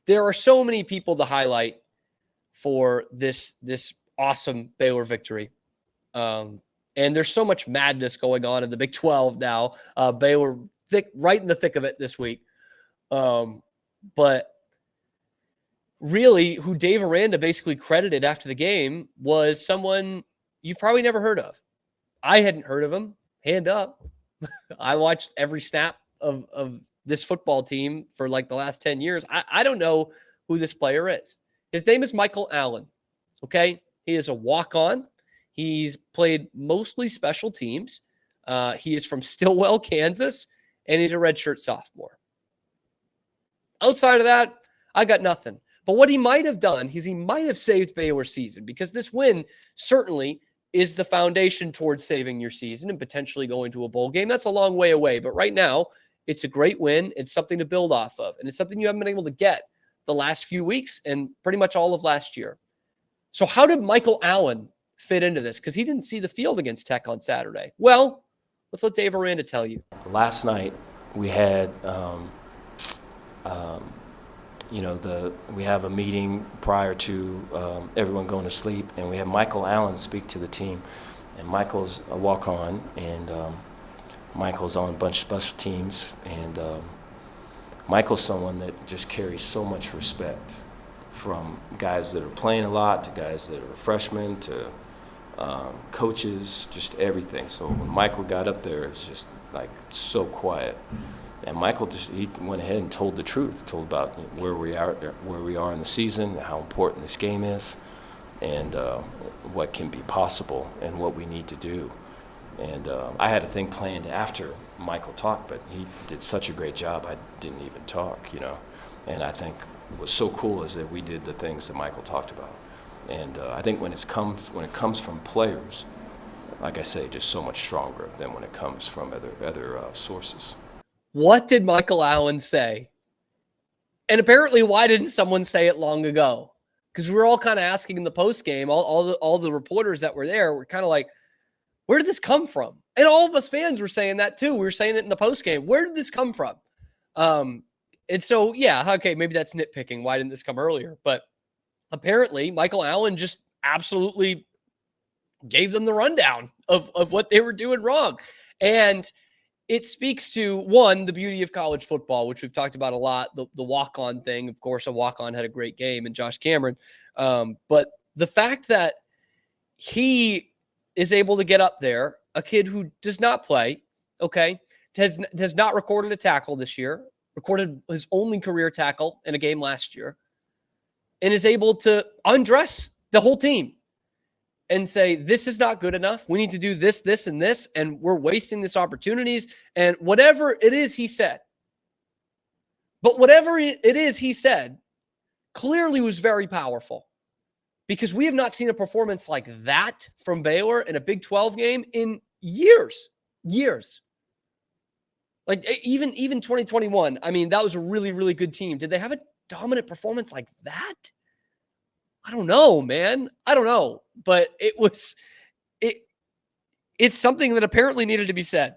there are so many people to highlight for this awesome Baylor victory. And there's so much madness going on in the Big 12 now. Baylor right in the thick of it this week. But really, who Dave Aranda basically credited after the game was someone you've probably never heard of. I hadn't heard of him. Hand up. I watched every snap of this football team for like the last 10 years. I don't know who this player is. His name is Michael Allen. Okay. He is a walk-on. He's played mostly special teams. He is from Stillwell, Kansas, and he's a redshirt sophomore. Outside of that, I got nothing. But what he might have done is he might have saved Baylor's season, because this win certainly is the foundation towards saving your season and potentially going to a bowl game. That's a long way away. But right now, it's a great win. It's something to build off of. And it's something you haven't been able to get the last few weeks and pretty much all of last year. So how did Michael Allen fit into this? Because he didn't see the field against Tech on Saturday. Well, let's let Dave Aranda tell you. Last night we had, we have a meeting prior to everyone going to sleep, and we have Michael Allen speak to the team. And Michael's a walk-on, and Michael's on a bunch of special teams, and Michael's someone that just carries so much respect, from guys that are playing a lot to guys that are freshmen to coaches, just everything. So when Michael got up there, it's just like so quiet. And Michael he went ahead and told the truth, told about where we are in the season, how important this game is, and what can be possible and what we need to do. And I had a thing planned after Michael talked, but he did such a great job, I didn't even talk, And I think what's so cool is that we did the things that Michael talked about. And I think when it comes from players, like I say, just so much stronger than when it comes from other sources. What did Michael Allen say? And apparently, why didn't someone say it long ago? Because we were all kind of asking in the post game, all the reporters that were there were kind of like, where did this come from? And all of us fans were saying that too. We were saying it in the post game. Where did this come from? And so, yeah, okay, maybe that's nitpicking. Why didn't this come earlier? But apparently, Michael Allen just absolutely gave them the rundown of what they were doing wrong. And it speaks to, one, the beauty of college football, which we've talked about a lot, the walk-on thing. Of course, a walk-on had a great game in Josh Cameron. But the fact that he is able to get up there, a kid who does not play, okay, has not recorded a tackle this year, recorded his only career tackle in a game last year, and is able to undress the whole team and say, this is not good enough. We need to do this, this, and this, and we're wasting this opportunities. And whatever it is he said, but whatever it is he said clearly was very powerful, because we have not seen a performance like that from Baylor in a Big 12 game in years. Like even 2021, I mean, that was a really, really good team. Did they have a dominant performance like that? I don't know, man. I don't know. But it's something that apparently needed to be said,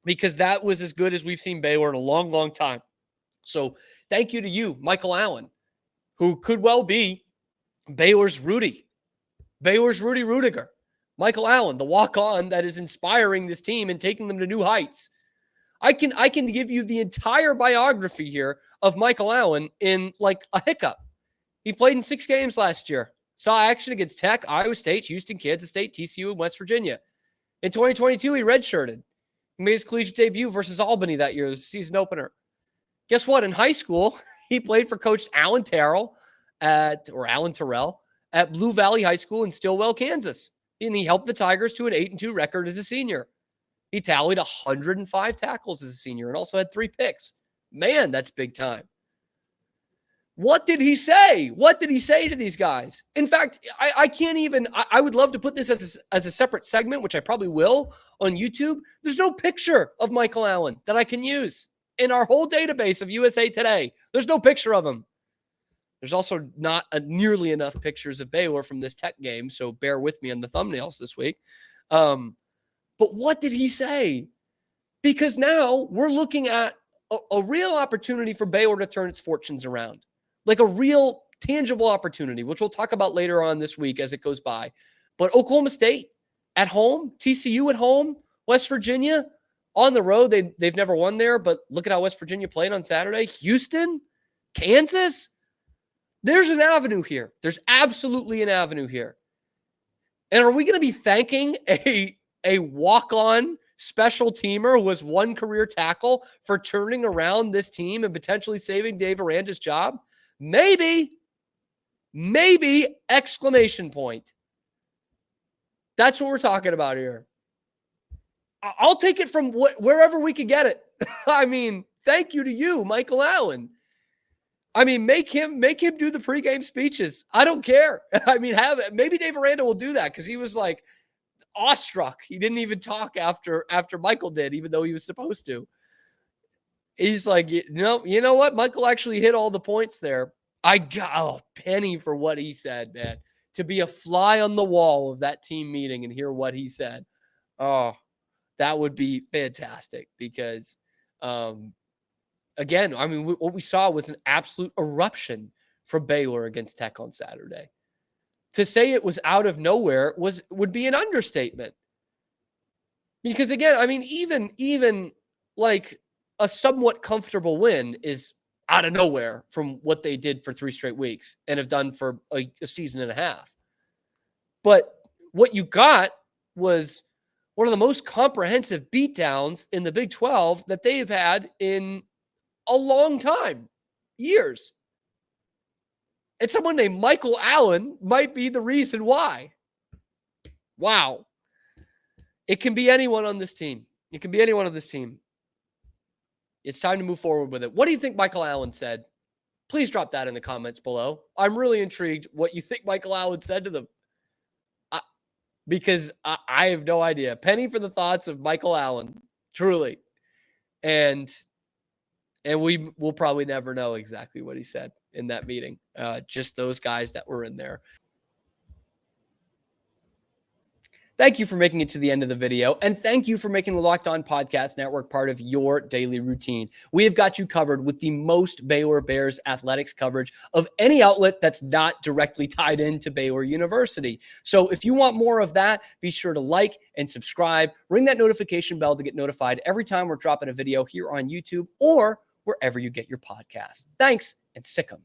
because that was as good as we've seen Baylor in a long, long time. So thank you to you, Michael Allen, who could well be Baylor's Rudy Rudiger. Michael Allen, the walk-on that is inspiring this team and taking them to new heights. I can give you the entire biography here of Michael Allen in like a hiccup. He played in 6 games last year. Saw action against Tech, Iowa State, Houston, Kansas State, TCU, and West Virginia. In 2022, he redshirted. He made his collegiate debut versus Albany that year, the season opener. Guess what? In high school, he played for Coach Alan Terrell at Blue Valley High School in Stillwell, Kansas. And he helped the Tigers to an 8-2 record as a senior. He tallied 105 tackles as a senior and also had 3 picks. Man, that's big time. What did he say? What did he say to these guys? In fact, I can't even, I would love to put this as a separate segment, which I probably will on YouTube. There's no picture of Michael Allen that I can use in our whole database of USA Today. There's no picture of him. There's also not nearly enough pictures of Baylor from this Tech game, so bear with me on the thumbnails this week. But what did he say? Because now we're looking at a real opportunity for Baylor to turn its fortunes around. like a real tangible opportunity, which we'll talk about later on this week as it goes by. But Oklahoma State at home, TCU at home, West Virginia on the road. They've never won there, but look at how West Virginia played on Saturday. Houston, Kansas. There's an avenue here. There's absolutely an avenue here. And are we going to be thanking a walk-on special teamer who was one career tackle for turning around this team and potentially saving Dave Aranda's job? Maybe, exclamation point. That's what we're talking about here. I'll take it from wherever we can get it. I mean, thank you to you, Michael Allen. I mean, make him do the pregame speeches. I don't care. I mean, maybe Dave Aranda will do that because he was like awestruck. He didn't even talk after Michael did, even though he was supposed to. He's like, you know what? Michael actually hit all the points there. I got a penny for what he said, man. To be a fly on the wall of that team meeting and hear what he said. Oh, that would be fantastic because, again, I mean, what we saw was an absolute eruption from Baylor against Tech on Saturday. To say it was out of nowhere would be an understatement. Because again, I mean, even like a somewhat comfortable win is out of nowhere from what they did for 3 straight weeks and have done for a season and a half. But what you got was one of the most comprehensive beatdowns in the Big 12 that they've had in a long time, years. And someone named Michael Allen might be the reason why. Wow. It can be anyone on this team. It can be anyone on this team. It's time to move forward with it. What do you think Michael Allen said? Please drop that in the comments below. I'm really intrigued what you think Michael Allen said to them. Because I have no idea. Penny for the thoughts of Michael Allen. Truly. And we will probably never know exactly what he said in that meeting. Just those guys that were in there. Thank you for making it to the end of the video. And thank you for making the Locked On Podcast Network part of your daily routine. We have got you covered with the most Baylor Bears athletics coverage of any outlet that's not directly tied into Baylor University. So if you want more of that, be sure to like and subscribe. Ring that notification bell to get notified every time we're dropping a video here on YouTube or wherever you get your podcasts. Thanks, and sick 'em.